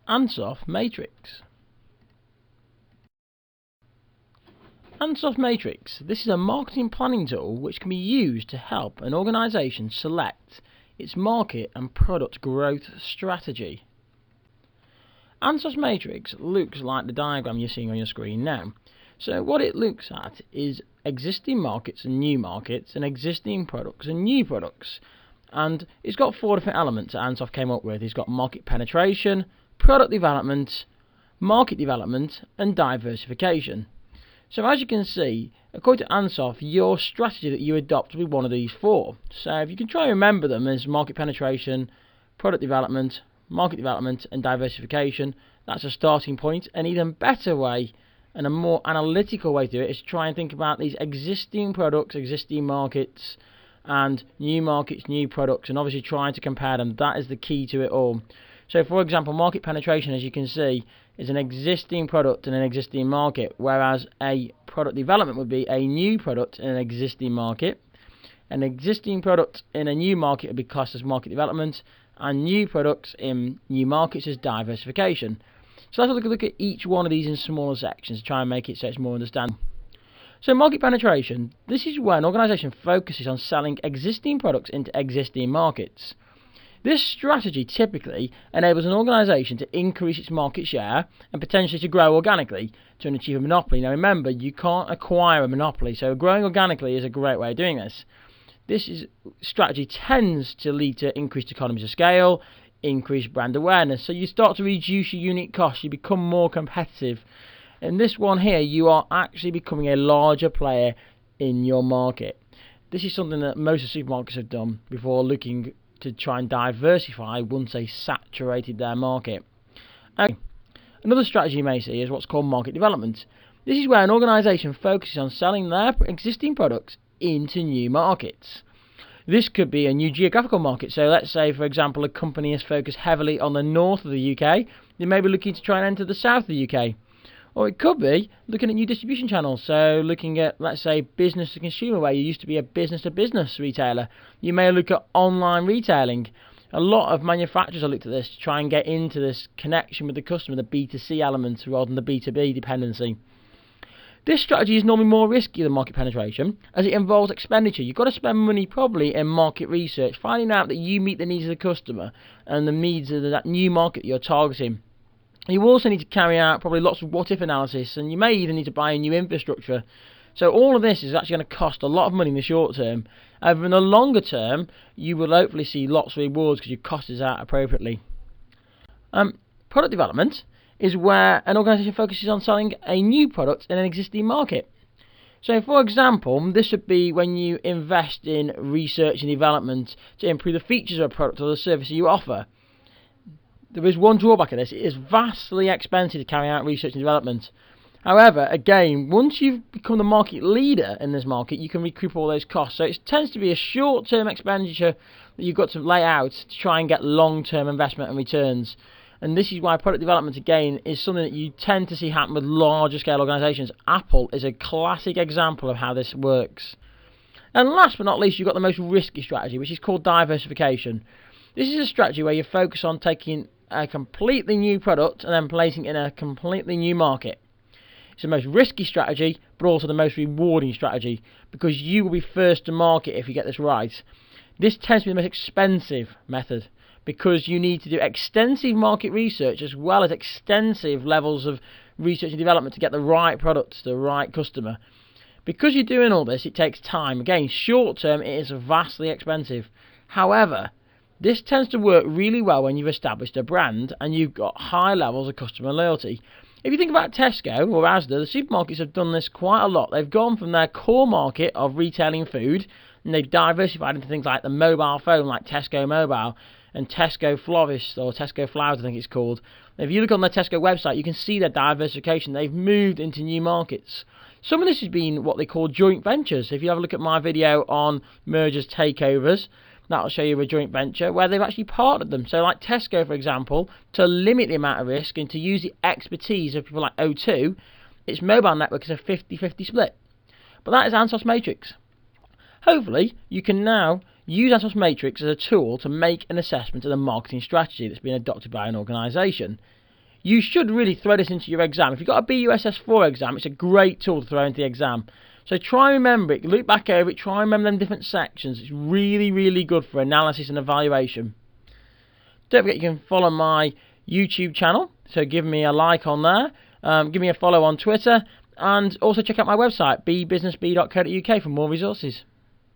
Ansoff Matrix. Ansoff Matrix. This is a marketing planning tool which can be used to help an organisation select its market and product growth strategy. Ansoff Matrix looks like the diagram you're seeing on your screen now. So what it looks at is existing markets and existing products and new products. And it's got 4 different elements that Ansoff came up with. It's got market penetration, product development, market development and diversification. So as you can see, according to Ansoff, your strategy that you adopt will be one of these 4. So if you can try and remember them as market penetration, product development, market development and diversification, that's a starting point. An even better way and a more analytical way to do it is to try and think about these existing products, existing markets and new products, and obviously trying to compare them. That is the key to it all. So for example, market penetration, as you can see, is an existing product in an existing market, whereas a product development would be a new product in an existing market. An existing product in a new market would be classed as market development, and new products in new markets as diversification. So let's look at each one of these in smaller sections to try and make it so it's more understandable. So market penetration, this is where an organisation focuses on selling existing products into existing markets. This strategy typically enables an organisation to increase its market share and potentially to grow organically to achieve a monopoly. Now remember, you can't acquire a monopoly, so growing organically is a great way of doing this. Strategy tends to lead to increased economies of scale, increased brand awareness, so you start to reduce your unit costs, you become more competitive. In this one here, you are actually becoming a larger player in your market. This is something that most of the supermarkets have done before looking to try and diversify once they saturated their market. Another strategy you may see is what's called market development. This is where an organisation focuses on selling their existing products into new markets. This could be a new geographical market. So let's say, for example, a company is focused heavily on the north of the UK. They may be looking to try and enter the south of the UK. Or it could be looking at new distribution channels, so looking at, let's say, business to consumer, where you used to be a business to business retailer. You may look at online retailing. A lot of manufacturers have looked at this to try and get into this connection with the customer, the B2C element rather than the B2B dependency. This strategy is normally more risky than market penetration, as it involves expenditure. You've got to spend money probably in market research, finding out that you meet the needs of the customer and the needs of that new market that you're targeting. You also need to carry out probably lots of what-if analysis, and you may even need to buy a new infrastructure. So all of this is actually going to cost a lot of money in the short term. However, in the longer term, you will hopefully see lots of rewards because your cost is out appropriately. Product development is where an organisation focuses on selling a new product in an existing market. So for example, this would be when you invest in research and development to improve the features of a product or the service you offer. There is one drawback of this: it is vastly expensive to carry out research and development. However, again, once you've become the market leader in this market, you can recoup all those costs. So it tends to be a short-term expenditure that you've got to lay out to try and get long-term investment and returns. And this is why product development, again, is something that you tend to see happen with larger scale organisations. Apple is a classic example of how this works. And last but not least, you've got the most risky strategy, which is called diversification. This is a strategy where you focus on taking a completely new product and then placing it in a completely new market. It's the most risky strategy, but also the most rewarding strategy, because you will be first to market if you get this right. This tends to be the most expensive method, because you need to do extensive market research as well as extensive levels of research and development to get the right product to the right customer. Because you're doing all this, it takes time. Again, short term, it is vastly expensive. However, this tends to work really well when you've established a brand and you've got high levels of customer loyalty. If you think about Tesco or Asda, the supermarkets have done this quite a lot. They've gone from their core market of retailing food, and they've diversified into things like the mobile phone, like Tesco Mobile, and Tesco Florist, or Tesco Flowers I think it's called. If you look on their Tesco website, you can see their diversification. They've moved into new markets. Some of this has been what they call joint ventures. If you have a look at my video on mergers, takeovers, that'll show you a joint venture where they've actually partnered them. So like Tesco, for example, to limit the amount of risk and to use the expertise of people like O2, its mobile network is a 50-50 split. But that is Ansoffs Matrix. Hopefully, you can now use Ansoffs Matrix as a tool to make an assessment of the marketing strategy that's been adopted by an organisation. you should really throw this into your exam. If you've got a BUSS4 exam, it's a great tool to throw into the exam. So try and remember it, look back over it, try and remember them different sections. It's really, really good for analysis and evaluation. Don't forget you can follow my YouTube channel, so give me a like on there, give me a follow on Twitter, and also check out my website, BeeBusinessBee.co.uk for more resources.